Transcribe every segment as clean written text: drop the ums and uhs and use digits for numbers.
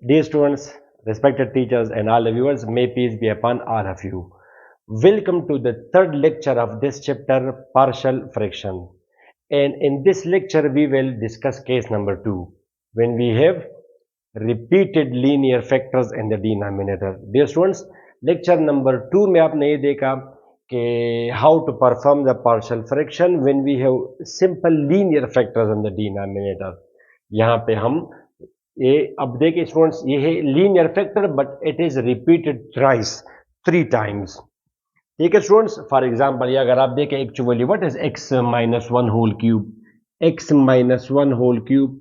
Dear students, respected teachers, and all the viewers, may peace be upon all of you. Welcome to the third lecture of this chapter, partial fraction. And in this lecture, we will discuss case number 2, when we have repeated linear factors in the denominator. Dear students, lecture number 2 में आपने ये देखा कि how to perform the partial fraction when we have simple linear factors in the denominator. यहाँ पे हम ये अब देखिए स्टूडेंट्स, ये है linear factor but it is repeated thrice, 3 times. ठीक है स्टूडेंट्स, फॉर एग्जांपल ये अगर आप देखें actually what is x minus one whole cube, x minus one whole cube,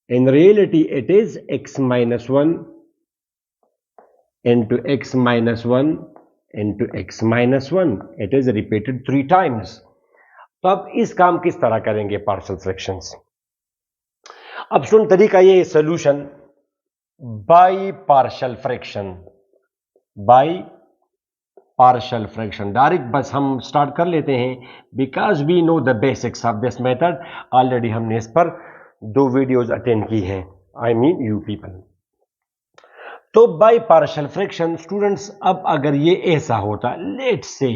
in reality it is x minus one into x minus one into x minus one, it is repeated 3 times. तो अब इस काम किस तरह करेंगे partial fractions. अब सुन तरीका ये है solution by partial fraction, by partial fraction. Direct बस हम स्टार्ट कर लेते हैं because we know the basics of this method. Already हमने इस पर 2 वीडियोज अटेंड की हैं, आई मीन यू पीपल। तो बाय पार्शियल फ्रैक्शन स्टूडेंट्स, अब अगर ये ऐसा होता, लेट्स से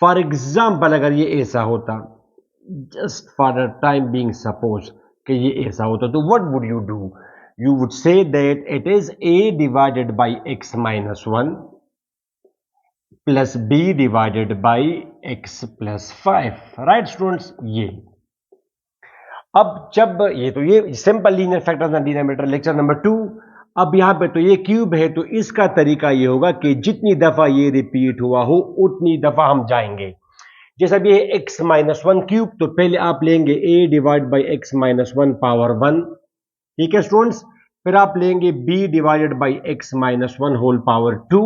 फॉर एग्जाम्पल अगर ये ऐसा होता, just for the time being suppose कि ये ऐसा होता, तो what would you do? You would say that it is a divided by x minus 1 plus b divided by x plus 5, right students? ये अब जब ये तो ये simple linear factors and denominator lecture number 2। अब यहां पे तो ये क्यूब है, तो इसका तरीका ये होगा कि जितनी दफा ये रिपीट हुआ हो उतनी दफा हम जाएंगे। जैसे अब ये x माइनस वन क्यूब, तो पहले आप लेंगे a divide by x minus one power 1, ठीक है स्टूडेंट्स। फिर आप लेंगे b divided by x minus one whole power 2,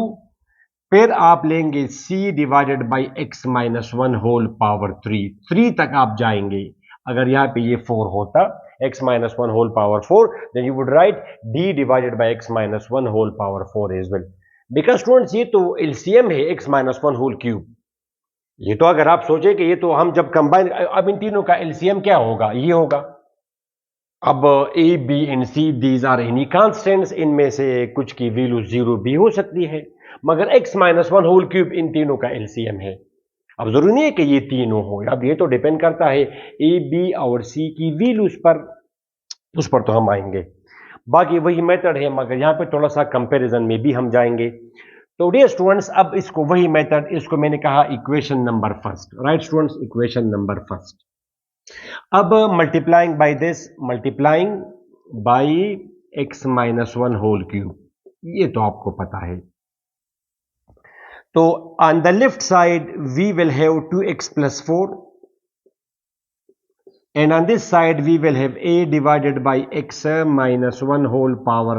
फिर आप लेंगे c divided by x minus one whole power 3 तक आप जाएंगे। अगर यहां पे ये 4 होता, x minus one whole power 4, then you would write d divided by x minus one whole power 4 as well, because students ये तो एलसीएम है x minus one whole cube. ये तो अगर आप सोचे कि ये तो हम जब कंबाइन, अब इन तीनों का एलसीएम क्या होगा, ये होगा। अब A B and C these are any constants, इनमें से कुछ की वैल्यू 0 भी हो सकती है, मगर x minus one whole cube इन तीनों का एलसीएम है। अब जरूरी नहीं है कि ये तीनों हो, अब ये तो डिपेंड करता है ए बी और सी की वैल्यूज पर, उस पर तो हम आएंगे। बाकी वही मेथड है, मगर यहां पे थोड़ा सा कंपैरिजन में भी हम जाएंगे। तो डियर स्टूडेंट्स, अब इसको वही मेथड, इसको मैंने कहा equation number first, right students, equation number first. अब multiplying by this, multiplying by x minus one whole cube, ये तो आपको पता है। तो on the left side we will have 2x plus 4 and on this side we will have a divided by x minus 1 whole power,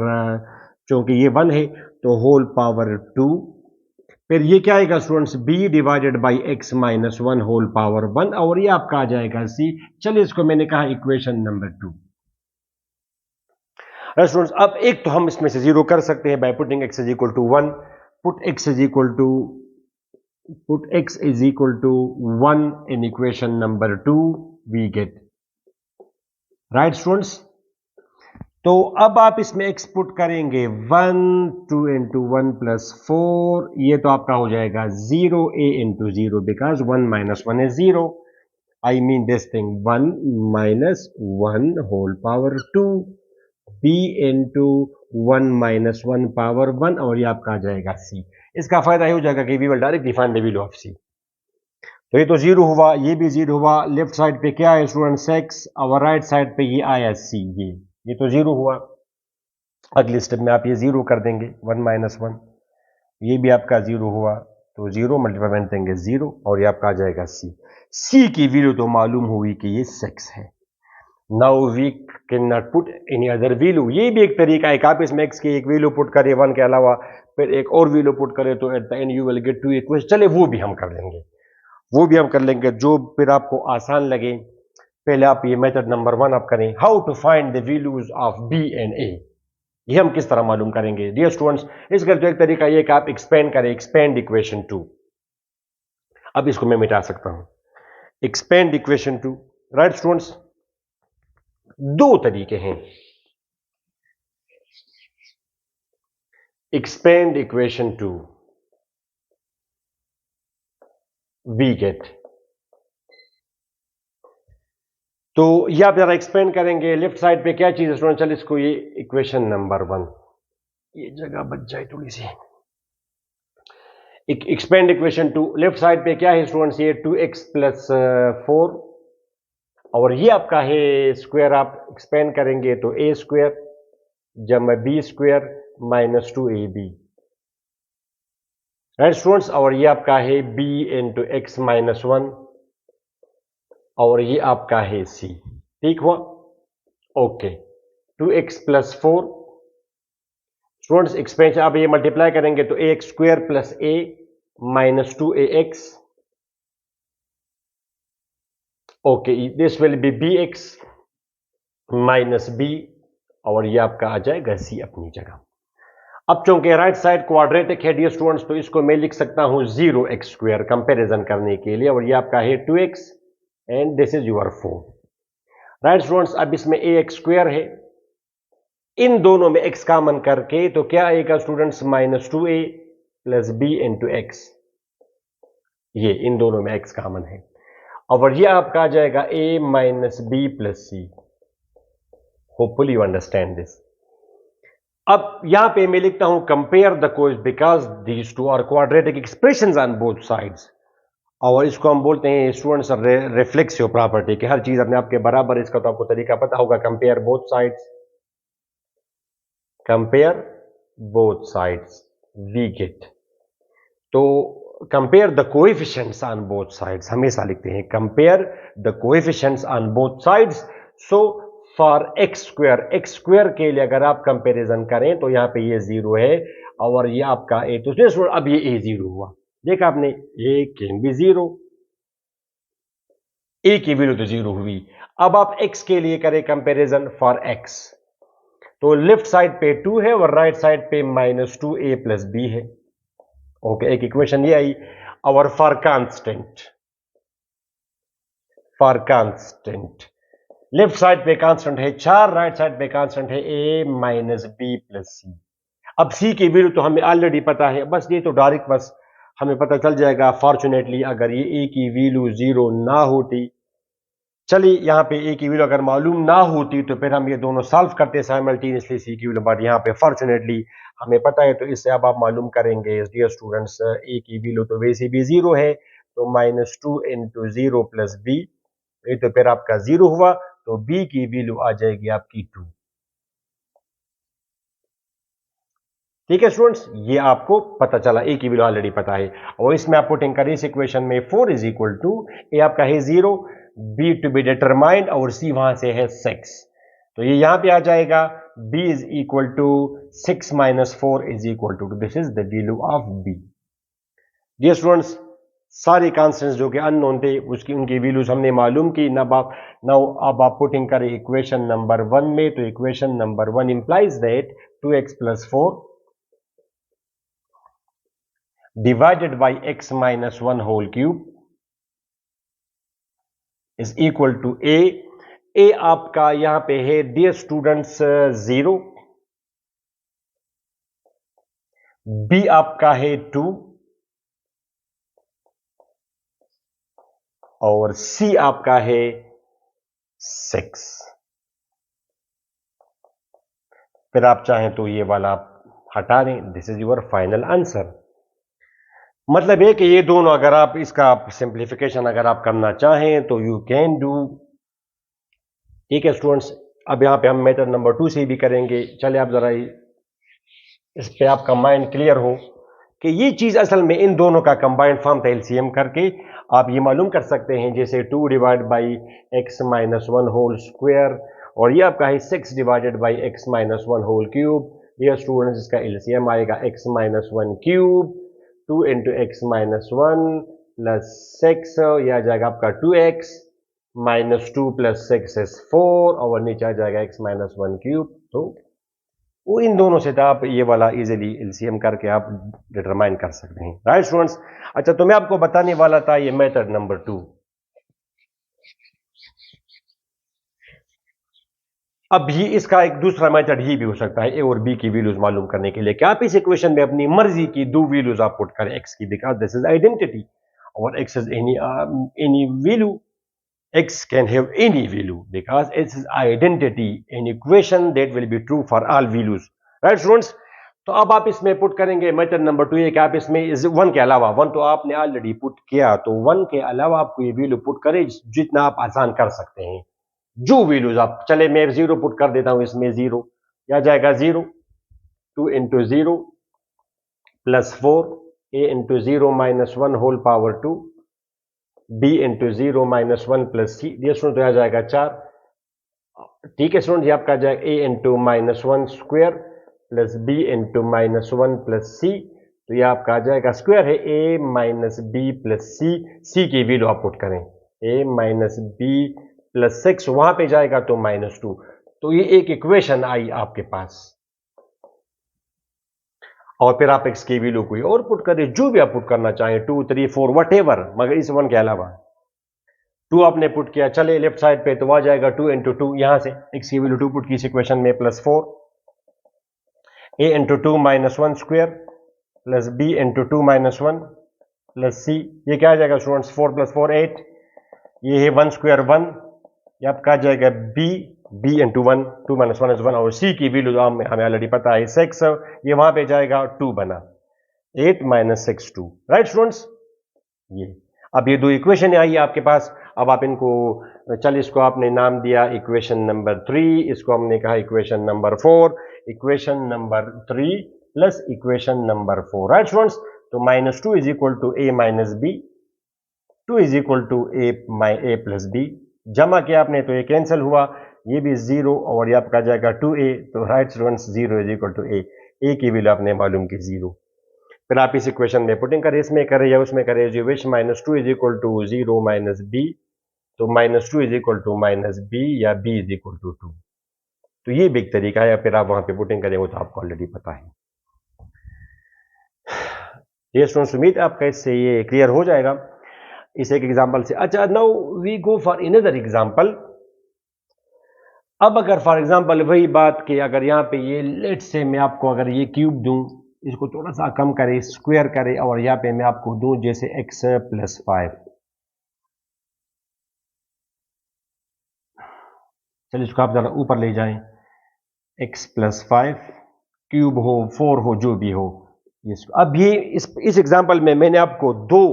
क्योंकि ये 1 है तो होल पावर 2। फिर ये क्या आएगा students, b divided by x minus 1 whole power 1, और ये आपका आ जाएगा c। चलिए इसको मैंने कहा इक्वेशन नंबर 2। स्टूडेंट्स, अब एक तो हम इसमें से 0 कर सकते हैं by putting x is equal to 1, put x is equal to 1 in equation number 2, we get, right students. तो अब आप इसमें x पुट करेंगे 1 2 इंटू 1 प्लस 4, ये तो आपका हो जाएगा 0 a into 0, because 1 minus 1 is 0, I mean this thing 1 minus 1 whole power 2, b into 1 minus 1 power 1, और ये आपका आ जाएगा c। इसका फायदा ये हो जाएगा कि we will direct define the value of c। तो ये तो 0 हुआ, ये भी 0 हुआ, लेफ्ट साइड पे क्या है स्टूडेंट्स x, और राइट साइड पे ये आया c, ये तो 0 हुआ। अगले स्टेप में आप ये 0 कर देंगे, 1 माइनस 1, ये भी आपका 0 हुआ, तो 0 मल्टीप्लाई देंगे 0, और ये आपका आ जाएगा c की वैल्यू तो मालूम हुई कि ये 6 है। Now we can not put any other value, ये भी एक तरीका है कि आप इसमें x की एक वैल्यू पुट करें 1 के अलावा, फिर एक और वैल्यू पुट करें, तो at the end you will get 2 equation. चले वो भी हम कर लेंगे, वो भी हम कर लेंगे, जो फिर आपको आसान लगे। पहले आप ये मेथड नंबर 1 आप करें, how to find the values of b and a, ये हम किस तरह मालूम करेंगे। डियर स्टूडेंट्स, इसका तो एक तरीका ये कि आप एक्सपेंड करें, एक्सपेंड इक्वेशन 2। अब इसको मैं मिटा सकता हूं, एक्सपेंड इक्वेशन 2, राइट स्टूडेंट्स। दो तरीके हैं, expand equation to we get। तो ये आप जरा एक्सपेंड करेंगे लेफ्ट साइड पे क्या चीज है स्टूडेंट, चल इसको ये इक्वेशन नंबर 1, ये जगह बच जाए थोड़ी सी। Expand equation two left side पे क्या है स्टूडेंट्स, ये 2x प्लस 4 और ये आपका है स्क्वायर, आप एक्सपेंड करेंगे तो a स्क्वायर जमा b square minus 2ab, right students. और ये आपका है b इंटू एक्स माइनस 1 और ये आपका है c, ठीक हुआ, okay. 2x plus 4 students expansion, अब ये मल्टीप्लाई करेंगे तो ax square plus a minus 2ax, okay, this will be bx minus b और ये आपका आ जाएगा c अपनी जगह। अब चूंकि राइट साइड क्वाड्रेटिक है डियर स्टूडेंट्स, तो इसको मैं लिख सकता हूं 0x स्क्वायर कंपेरिजन करने के लिए, और ये आपका है 2x and this is your 4, right students. अब इसमें ax स्क्वायर है, इन दोनों में x कॉमन करके तो क्या आएगा students, minus 2a plus b into x, ये इन दोनों में x कॉमन है, और ये आपका आ जाएगा a minus b plus c। Hopefully you understand this. अब यहां पे मैं लिखता हूं compare the coefficients because these two are quadratic expressions on both sides, और इसको हम बोलते हैं स्टूडेंट्स रिफ्लेक्सिव प्रॉपर्टी कि हर चीज अपने आप के बराबर, इसका तो आपको तरीका पता होगा, compare both sides, compare both sides we get. तो compare the coefficients on both sides हमेशा लिखते हैं compare the coefficients on both sides, so for x square के लिए अगर आप कंपैरिजन करें तो यहां पे ये 0 है और ये आपका a, तो अब ये a 0 हुआ, देखा आपने, a कैन बी 0, a की वैल्यू तो 0 हुई। अब आप x के लिए करें कंपैरिजन फॉर x, तो लेफ्ट साइड पे 2 है और राइट साइड पे माइनस 2a प्लस b है, ओके, एक इक्वेशन ये आई। और फॉर कांस्टेंट लेफ्ट साइड पे कांस्टेंट है 4, राइट साइड पे कांस्टेंट है a माइनस बी प्लस सी। अब c की वैल्यू तो हमें ऑलरेडी पता है, बस ये तो डायरेक्ट बस हमें पता चल जाएगा। फॉर्चुनेटली अगर ये a की वैल्यू 0 ना होती, चलिए यहाँ पे a की वैल्यू अगर मालूम ना होती तो फिर हम ये दोनों सॉल्व करते साइमल्टेनियसली c की वैल्यू, बट यहाँ पे फॉर्चुनेटली हमें पता है, तो इससे अब आप मालूम करेंगे डियर स्टूडेंट्स, a की वैल्यू तो वैसे भी 0 है, तो माइनस 2 इंटू 0 प्लस बी, ये तो फिर आपका 0 हुआ, तो b की वैल्यू आ जाएगी आपकी 2, ठीक है स्टूडेंट्स, ये आपको पता चला, a की वैल्यू ऑलरेडी पता है, और इसमें आप पुटिंग करें इस इक्वेशन में 4 इज इक्वल टू a आपका है 0, b टू बी डिटरमाइंड और c वहां से है 6, तो ये यहां पे आ जाएगा b is equal to 6 minus 4 is equal to, this is the value of b। Dear students, सारे कॉन्स्टेंट्स जो कि अननोन थे उसकी उनकी वैल्यूज हमने मालूम की। अब आप पुटिंग करें इक्वेशन नंबर 1 में, तो equation number 1 implies that 2x plus 4 divided by x minus 1 whole cube is equal to a। a आपका यहां पे है डियर स्टूडेंट्स 0, b आपका है 2 और c आपका है 6। फिर आप चाहें तो ये वाला आप हटा दें, this is your final answer. मतलब है कि ये दोनों अगर आप इसका सिंप्लीफिकेशन अगर आप करना चाहें तो यू कैन डू, ठीक है स्टूडेंट्स। अब यहां पे हम मेथड नंबर 2 से भी करेंगे, चले आप जरा इस पे आपका माइंड क्लियर हो कि ये चीज असल में इन दोनों का कंबाइंड फॉर्म था, एलसीएम करके आप ये मालूम कर सकते हैं, जैसे 2 divide by x minus 1 whole square और ये आपका है 6 divided by x minus 1 whole cube. ये स्टूडेंट्स इसका एलसीएम आएगा x minus 1 cube 2 into x minus 1 plus 6, यह आ जाएगा आपका 2x माइनस 2 प्लस 6 इज 4 और नीचे आ जाएगा एक्स माइनस 1 क्यूब। तो वो इन दोनों से आप ये वाला इजीली एलसीएम करके आप डिटरमाइन कर सकते हैं, राइट स्टूडेंट्स। अच्छा, तो मैं आपको बताने वाला था ये मेथड नंबर 2। अब ये इसका एक दूसरा मेथड ही भी हो सकता है ए और बी की वैल्यूज मालूम करने के लिए कि आप इस इक्वेशन में अपनी मर्जी की दो वैल्यूज आप पुट करें एक्स की, बिकॉज दिस इज आइडेंटिटी और x is any value, x can have any value because it's identity an equation that will be true for all values, right students? तो अब आप इसमें पुट करेंगे method number 2 ये कि आप इसमें इस वन के अलावा, वन तो आपने ऑलरेडी पुट किया, तो वन के अलावा आपको ये वैल्यू पुट करें जितना आप आसान कर सकते हैं, जो वैल्यूज आप, चले मैं जीरो पुट कर देता हूं इसमें, जीरो क्या जाएगा, zero, 2 into zero plus 4, a into zero minus 1 whole power 2, b into zero minus 1 plus c, ये स्टूडेंट तो आ जाएगा 4, ठीक है स्टूडेंट, ये आपका जाएगा a into minus 1 square plus b into minus 1 plus C, तो ये आपका आ जाएगा स्क्वायर है a minus B plus C, C की वैल्यू आप पुट करें a माइनस बी प्लस 6, वहां पे जाएगा तो माइनस 2, तो ये एक इक्वेशन आई आपके पास, और फिर आप एक्स की वैल्यू कोई और पुट करें, जो भी आप पुट करना चाहें, 2 3 4 वटेवर, मगर इस वन के अलावा 2 आपने पुट किया, चले लेफ्ट साइड पे तो आ जाएगा 2 इंटू 2, यहां से एक्स की वैल्यू 2 पुट की इस इक्वेशन में, plus 4, a into 2 minus 1 square plus b into 2 minus 1 plus c, ये क्या आ जाएगा स्टूडेंट्स, 4 प्लस 4 8, ये है 1 स्क्वायर 1, ये आपका आ जाएगा b इंटू 1, 2 माइनस 1 इज 1, और c की वैल्यू हमें ऑलरेडी पता है 6, ये वहां पे जाएगा 2 बना, 8 माइनस 6 2, राइट स्टूडेंट्स? ये अब ये दो इक्वेशन आई आपके पास, अब आप इनको, चल इसको आपने नाम दिया इक्वेशन नंबर 3, इसको हमने कहा equation number 4, equation number 3 plus equation number 4, right students? तो minus 2 is equal to a minus b, 2 is equal to a plus b, जमा किया आपने तो ये कैंसिल हुआ, ये भी 0 और ये आपका जाएगा 2a, तो right students 0 is equal to a की वैल्यू आपने मालूम की 0, फिर आप इस इक्वेशन में पुटिंग करें, इसमें करें या उसमें करें, जो which minus 2 is equal to 0 minus b, तो minus 2 is equal to minus b या b इज इक्वल टू 2, तो ये भी एक तरीका है, या फिर आप वहां पे पुटिंग करें, वो तो आपको ऑलरेडी पता है। ये स्टूडेंट्स उम्मीद है आपका इससे ये क्लियर हो जाएगा इस एक एग्जांपल से। अच्छा, now we go for another example. अब अगर फॉर एग्जांपल वही बात कि अगर यहां पे ये लेट से मैं आपको अगर ये क्यूब दूं, इसको थोड़ा सा कम करे, स्क्वायर करे, और यहां पे मैं आपको दूं जैसे x प्लस 5, चलिए इसको आप जरा ऊपर ले जाएं, x प्लस 5 क्यूब हो 4 हो जो भी हो, अब ये इस एग्जांपल में मैंने आपको दो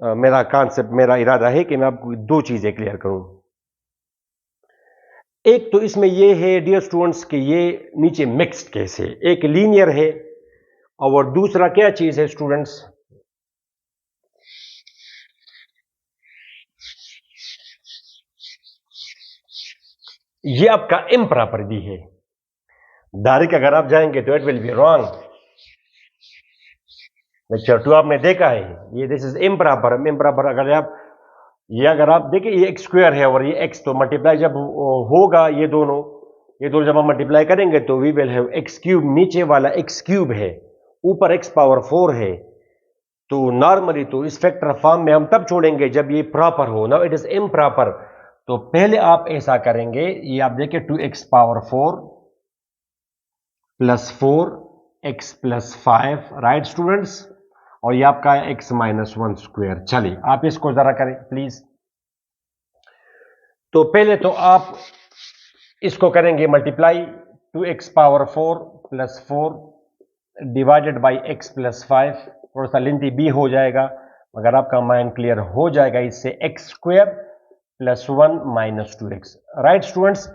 मेरा कॉन्सेप्ट, मेरा इरादा है कि मैं आपको दो चीजें क्लियर करूं। एक तो इसमें ये है डियर स्टूडेंट्स कि ये नीचे मिक्स्ड केस है, एक लीनियर है, और दूसरा क्या चीज है स्टूडेंट्स, ये आपका इम्प्रॉपर भी है, डायरेक्ट अगर आप जाएंगे तो it will be wrong. Lecture 2 आपने देखा है, ये दिस इज इम्प्रॉपर, इम्प्रॉपर अगर आप, ये अगर आप देखिए ये एक्स स्क्वायर है और ये एक्स, तो मल्टीप्लाई जब होगा ये दोनों जब हम मल्टीप्लाई करेंगे तो we will have x cube, नीचे वाला एक्स क्यूब है, ऊपर एक्स पावर 4 है, तो नॉर्मली तो इस फैक्टर फॉर्म में हम तब छोड़ेंगे जब ये प्रॉपर हो। नाउ इट इज इम्प्रॉपर, तो पहले आप ऐसा करेंगे, ये आप देखिए 2x power 4 plus 4 x plus 5, right students, और ये आपका x माइनस 1 स्क्वायर। चलिए आप इसको जरा करें प्लीज। तो पहले तो आप इसको करेंगे multiply, 2x power 4 plus 4 divided by x plus 5, थोड़ा सा लेंथी भी हो जाएगा मगर आपका माइंड क्लियर हो जाएगा इससे, x square plus 1 minus 2x, right students.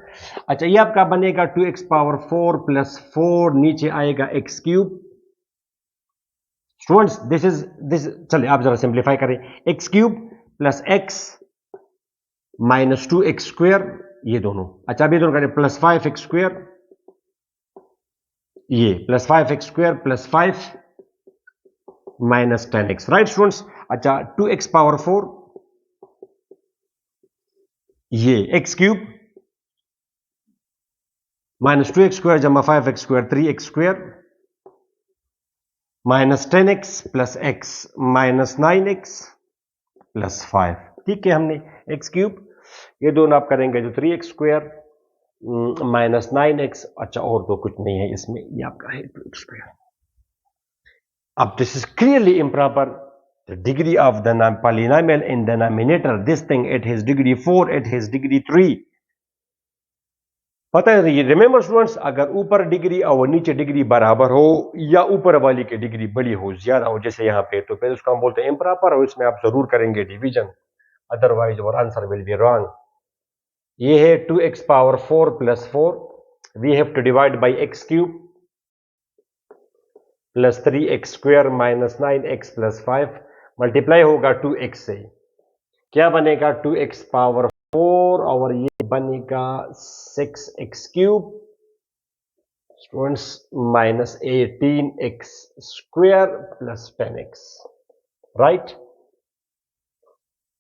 अच्छा, ये आपका बनेगा 2x पावर 4 प्लस 4, नीचे आएगा x क्यूब, स्टूडेंट्स दिस, चलिए आप जरा सिंप्लीफाई करें, x cube plus x minus 2x square, ये दोनों, अच्छा अभी दोनों करें, प्लस 5x स्क्वायर, ये plus 5x square plus 5 minus 10x, right students. अच्छा 2x पावर 4, ये x cube minus 2x square जमा 5x square 3x square minus 10x plus x minus 9x plus 5, ठीक है, हमने x क्यूब, ये दोनों आप करेंगे जो 3x स्क्वायर, -9x। अच्छा, और तो कुछ नहीं है इसमें, ये आपका है 2x²। अब this is clearly improper. The degree of the polynomial in denominator, this thing, it has degree 4, it has degree 3। पता है ये, रिमेंबर स्टूडेंट्स, अगर ऊपर डिग्री और नीचे डिग्री बराबर हो या ऊपर वाली की डिग्री बड़ी हो, ज्यादा हो, जैसे यहाँ पे, तो फिर उसको हम बोलते हैं इम्प्रॉपर, और इसमें आप जरूर करेंगे डिवीजन, अदरवाइज और आंसर विल बी रॉन्ग। ये है 2x⁴ + 4, we have to divide by x³ + 3x² - 9x + 5, multiply होगा 2x से, क्या बनेगा 2x⁴ और ये बनेगा 6x³ students -18x² + 10x, right.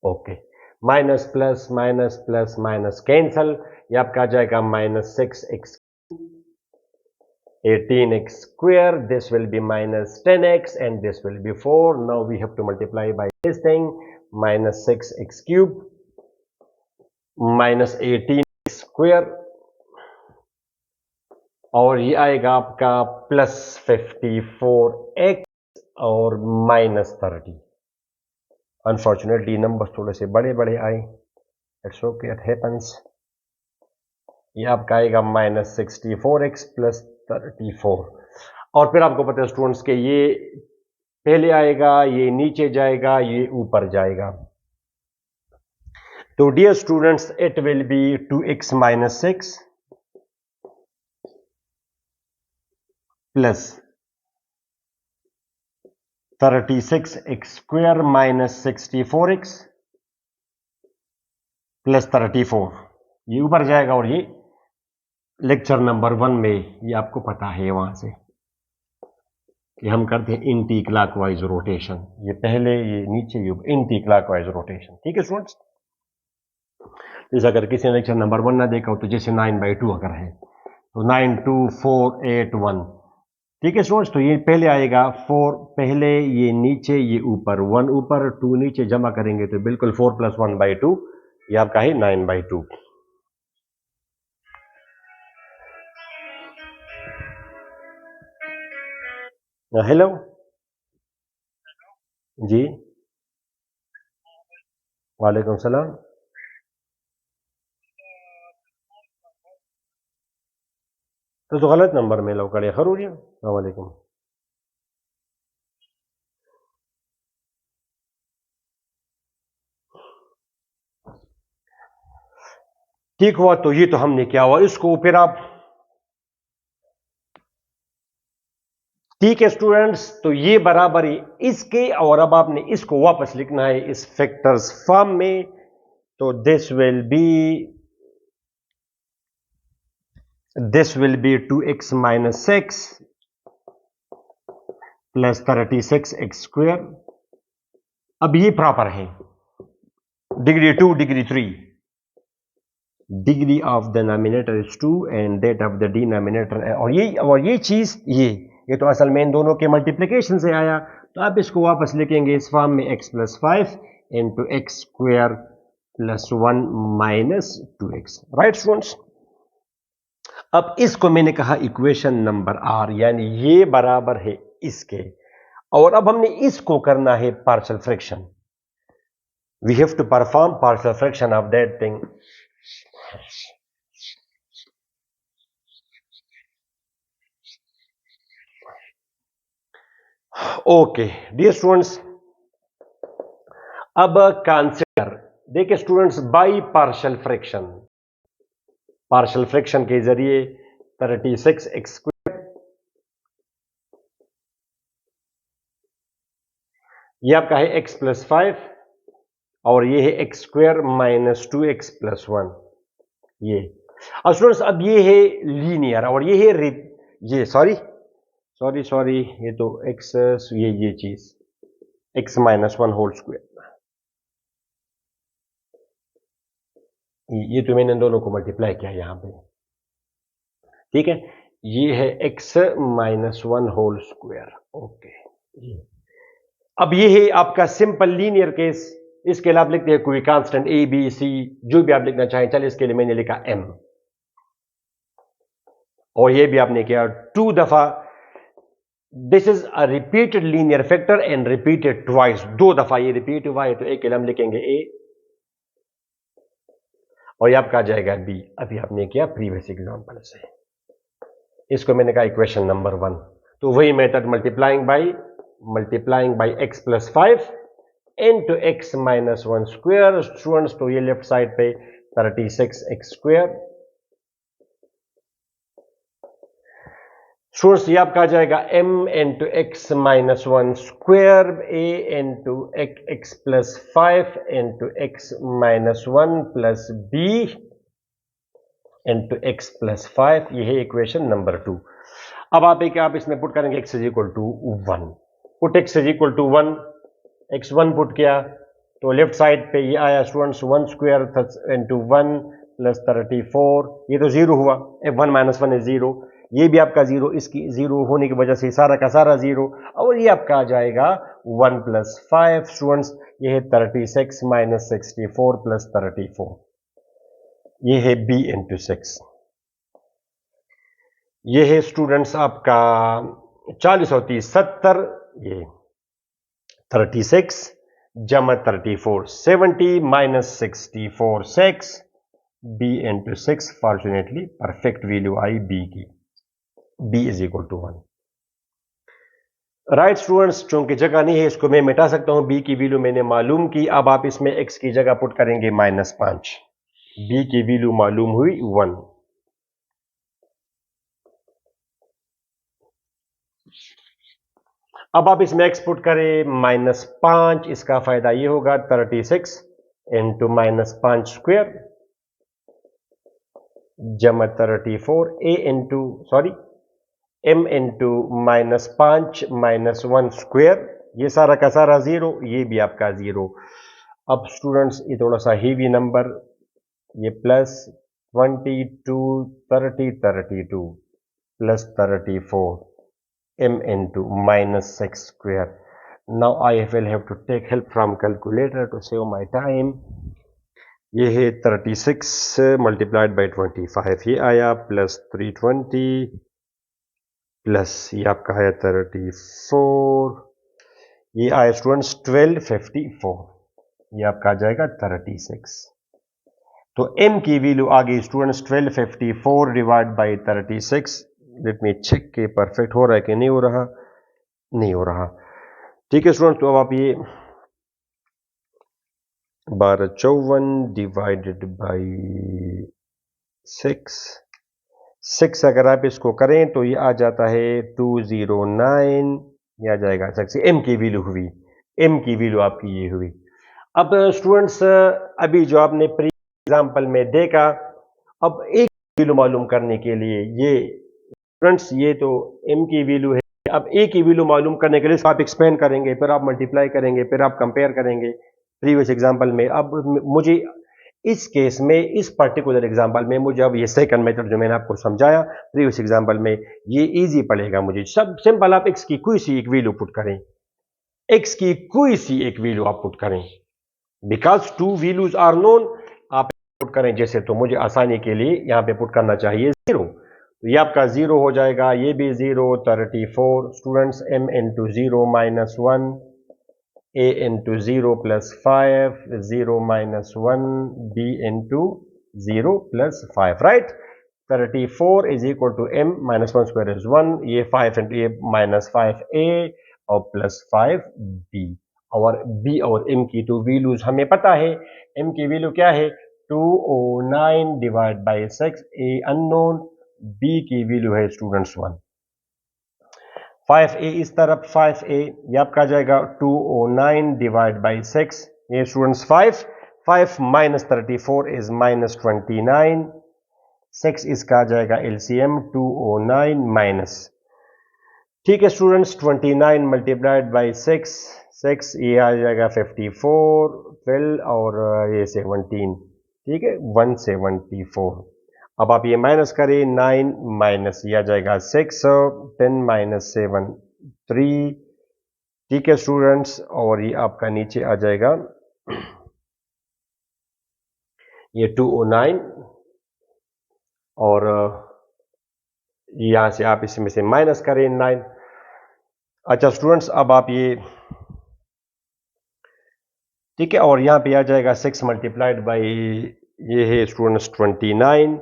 Okay, minus plus minus plus minus cancel, ये आपका आ जाएगा -6x 18x², this will be -10x and this will be 4। now we have to multiply by this thing, -6x³ -18x² और ये आएगा आपका +54x और -30। Unfortunately number थोड़े से बड़े बड़े आए, इट्स ओके, इट हैपेंस। ये आपका आएगा -64x + 34। और फिर आपको पता है स्टूडेंट्स के ये पहले आएगा, ये नीचे जाएगा, ये ऊपर जाएगा। तो dear students, it will be 2x - 6 plus 36x² - 64x + 34, ये ऊपर जाएगा। और ये लेक्चर नंबर 1 में ये आपको पता है वहां से कि हम करते हैं एंटी क्लॉकवाइज रोटेशन, ये पहले, ये नीचे, ये एंटी क्लॉकवाइज रोटेशन। ठीक है स्टूडेंट्स, जैसे अगर किसी ने लेक्चर नंबर 1 ना देखा हो, तो जैसे 9/2 अगर है तो 9 2 4 8 1। ठीक है स्टूडेंट्स, तो ये पहले आएगा 4 पहले, ये नीचे, ये ऊपर, 1 ऊपर 2 नीचे, जमा करेंगे तो बिल्कुल 4 + 1/2, ये आपका है 9/2। हेलो जी, वालेकुम सलाम। तो गलत नंबर में लो करे खरूरिया। वालेकुम। ठीक हुआ, तो ये तो हमने क्या हुआ, इसको फिर आप, ठीक है स्टूडेंट्स, तो ये बराबर है इसके, और अब आपने इसको वापस लिखना है इस फैक्टर्स फॉर्म में। तो this will be 2x - 6 + 36x²। अब ये प्रॉपर है, degree 2 degree 3, degree of the denominator is 2 and that of the denominator, और ये चीज, ये तो असल में इन दोनों के मल्टीप्लिकेशन से आया। तो आप इसको वापस लिखेंगे इस फॉर्म में, x + 5 × x² + 1 - 2x, right students. अब इसको मैंने कहा इक्वेशन नंबर आर, यानी ये बराबर है इसके, और अब हमने इसको करना है partial fraction. We have to perform partial fraction of that thing. Okay dear students, अब कंसीडर, देखिए students, by partial fraction, partial fraction के जरिए 36x², ये आपका है x + 5 और ये है x² - 2x + 1। ये अब स्टूडेंट्स, अब ये है लीनियर और ये है ये सॉरी सॉरी सॉरी, ये तो x, ये चीज x - 1/², ये तो मैंने इन दोनों को मल्टीप्लाई किया यहां पे। ठीक है, ये है x - 1/²। ओके, अब ये है आपका सिंपल लीनियर केस। इसके लिए आप लिखते हैं कोई कांस्टेंट a b c, जो भी आप लिखना चाहें। चलिए, इसके लिए मैंने लिखा m। और ये भी आपने किया 2 दफा। This is a repeated linear factor and repeated twice, 2 दफा ये रिपीट हुआ है, तो ए के लिए हम लिखेंगे ए और ये आपका आ जाएगा बी। अभी आपने किया प्रीवियस एग्जांपल से, इसको मैंने कहा इक्वेशन नंबर 1। तो वही method multiplying by x plus 5 into x minus 1 square. Students तो ये लेफ्ट साइड पे 36 एक्स स्क्वेयर। स्टूडेंट्स ये आपका आ जाएगा m into x minus 1 square, a into x plus 5 into x minus 1 plus b into x plus 5। ये है equation number 2। अब आप इसमें पुट करेंगे x is equal to 1। Put x is equal to 1, x1 put किया तो left side पे ये आया स्टूडेंट्स 1 स्क्वेयर इंटू 1 प्लस 34। ये तो जीरो हुआ, f1 माइनस 1 इज जीरो। ये भी आपका जीरो, इसकी जीरो होने की वजह से सारा का सारा जीरो। और ये आपका आ जाएगा 1 प्लस 5। स्टूडेंट्स ये है 36 माइनस 64 प्लस 34। ये है b इंटू 6। ये है स्टूडेंट्स आपका 40 और 30 70। ये 36 जमा 34 70 minus 64 6 b into 6। Fortunately perfect value आई b की, b is equal to 1। Right students, चूंकि जगह नहीं है इसको मैं मिटा सकता हूं, b की वैल्यू मैंने मालूम की। अब आप इसमें x की जगह पुट करेंगे -5। b की वैल्यू मालूम हुई 1। अब आप इसमें x पुट करें -5। इसका फायदा ये होगा 36 इंटू -5 स्क्वेयर जमा 34 a into m into -5 -1 square. ये सारा का सारा जीरो, ये भी आपका जीरो। अब स्टूडेंट्स ये थोड़ा सा हेवी नंबर, ये plus 22 30 32 plus 34 m into -6 square. Now I will have to take help from calculator to save my time. ये है 36 मल्टीप्लाइड बाई 25, ये आया प्लस 320 प्लस ये आपका है 34, ये आया स्टूडेंट्स 1254। ये आपका आ जाएगा 36। तो m की वैल्यू आ गई students 1254 divide by 36। Let me check के परफेक्ट हो रहा है कि नहीं हो रहा। नहीं हो रहा। ठीक है स्टूडेंट्स, तो अब आप ये 1254 डिवाइडेड बाई 6 अगर आप इसको करें तो ये आ जाता है 209। ये आ जाएगा 6। एम की वैल्यू हुई, एम की वैल्यू आपकी ये हुई। अब स्टूडेंट्स अभी जो आपने प्री एग्जाम्पल में देखा, अब एक वैल्यू मालूम करने के लिए ये स्टूडेंट्स ये तो एम की वैल्यू है। अब ए की वैल्यू मालूम करने के लिए आप एक्सपेंड करेंगे, फिर आप मल्टीप्लाई करेंगे, फिर आप कंपेयर करेंगे प्रीवियस एग्जांपल में। अब मुझे इस केस में, इस पर्टिकुलर एग्जांपल में, मुझे अब ये सेकंड मेथड जो मैंने आपको समझाया प्रीवियस एग्जांपल में, ये इजी पड़ेगा मुझे। सब सिंपल, आप एक्स की कोई सी एक वैल्यू पुट करें, एक्स की कोई सी एक वैल्यू आप पुट करें, because two values are known. आप पुट करें जैसे, तो मुझे आसानी के लिए यहां पे पुट करना चाहिए 0। तो ये आपका 0 हो जाएगा, ये भी 0 34 students m into 0 -1 a into 0 plus 5 0 -1 b into 0 plus 5। Right, 34 is equal to m -1 square is 1, ये 5 इंटू ये -5a और प्लस 5b। और b और m की तो वैल्यूज हमें पता है। m की वैल्यू क्या है 209 divide by 6, a unknown, b की वैल्यू है स्टूडेंट्स 1। 5a इस तरफ 5a, ये आपका आ जाएगा 209 डिवाइड बाई 6, ये स्टूडेंट्स 5 माइनस 34 इज -29, 6 इसका आ जाएगा एलसीएम 209 माइनस। ठीक है स्टूडेंट्स, 29 मल्टीप्लाइड बाई 6 ये आ जाएगा 54 12 और ये 17। ठीक है 174। अब आप ये माइनस करें, 9 माइनस ये आ जाएगा 6, 10 माइनस 7 3। ठीक है स्टूडेंट्स, और ये आपका नीचे आ जाएगा ये 209 और यहां से आप इसमें से माइनस करें 9। अच्छा स्टूडेंट्स, अब आप ये ठीक है, और यहां पे आ जाएगा 6 मल्टीप्लाइड बाई, ये है स्टूडेंट्स 29।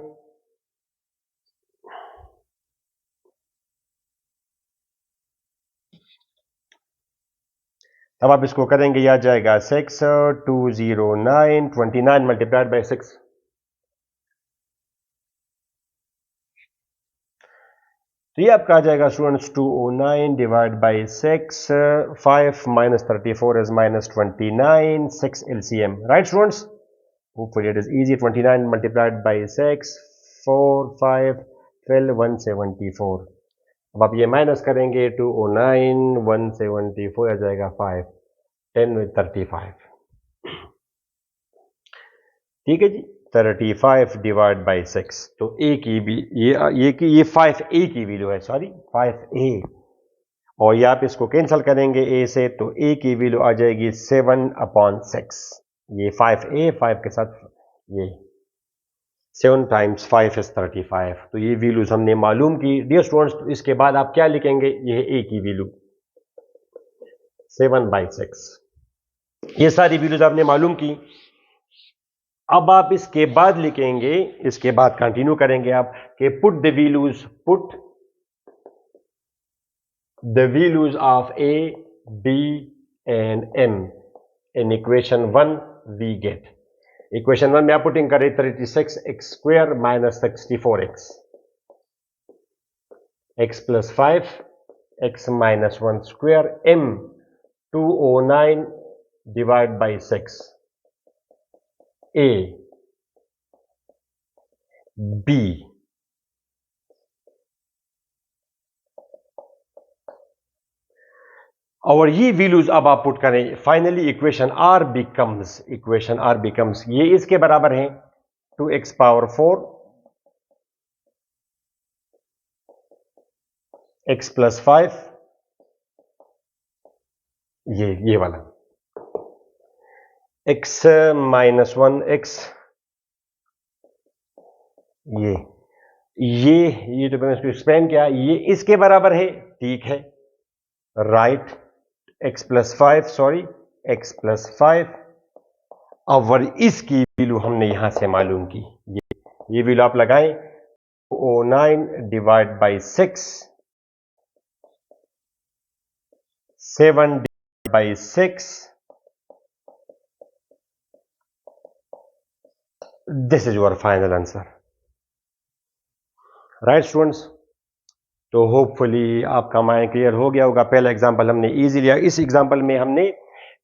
अब आप इसको करेंगे, यह आ जाएगा 6209, 29 मल्टीप्लाइड बाई 6। तो ये आपका आ जाएगा students 209 divide by 6, 5 minus 34 is minus 29, 6 LCM, right students? Hopefully it is easy. 29 multiplied by 6, 4, 5, 12, 174. अब आप ये माइनस करेंगे, 209, 174 आ जाएगा 5, 10 with 35। ठीक है जी, 35 डिवाइड बाई 6। तो ए की भी ये 5a की वैल्यू है, सॉरी 5a। और ये आप इसको कैंसिल करेंगे a से, तो a की वैल्यू आ जाएगी 7/6। ये 5a, 5 के साथ ये 7 टाइम्स 5 इज 35। तो ये वैल्यूज हमने मालूम की डियर स्टूडेंट्स। तो इसके बाद आप क्या लिखेंगे, ये है a की वैल्यू 7/6। ये सारी वैल्यूज आपने मालूम की। अब आप इसके बाद लिखेंगे, इसके बाद कंटिन्यू करेंगे आप कि put the values of a, b and m in equation 1 we get. Equation 1 में आप पुटिंग करें 36x² minus 64x, x plus 5, x minus 1² m 209 divide by 6 a b। और ये वैल्यूज अब आप पुट करें, फाइनली इक्वेशन आर बिकम्स ये इसके बराबर है 2x पावर 4 x प्लस 5, ये वाला x माइनस 1x, ये तो मैंने इसको एक्सप्लेन किया, ये इसके बराबर है, ठीक है, right. x plus 5, sorry x plus 5। और इसकी वैल्यू हमने यहां से मालूम की, ये वैल्यू आप लगाएं 209 divide by 6, 7 divide by 6, this is your final answer, right students. तो होपफुली आपका माइंड क्लियर हो गया होगा। पहला एग्जांपल हमने इजी लिया, इस एग्जांपल में हमने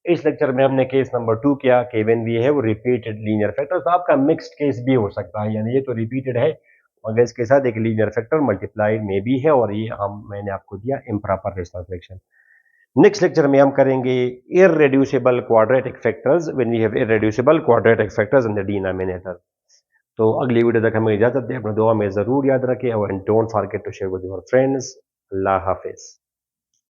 इस लेक्चर में हमने केस नंबर 2 किया कि when we have repeated linear factors. तो आपका मिक्स्ड केस भी हो सकता है, यानी ये तो रिपीटेड है मगर इसके साथ एक लीनियर फैक्टर मल्टीप्लाई में भी है, और ये मैंने आपको दिया improper rational fraction. Next lecture में हम करेंगे irreducible quadratic factors when we have irreducible quadratic factors in the denominator. तो अगली वीडियो तक हमें इजाजत दें, अपना दुआ में जरूर याद रखें, और don't forget to share with your friends. अल्लाह हाफिज।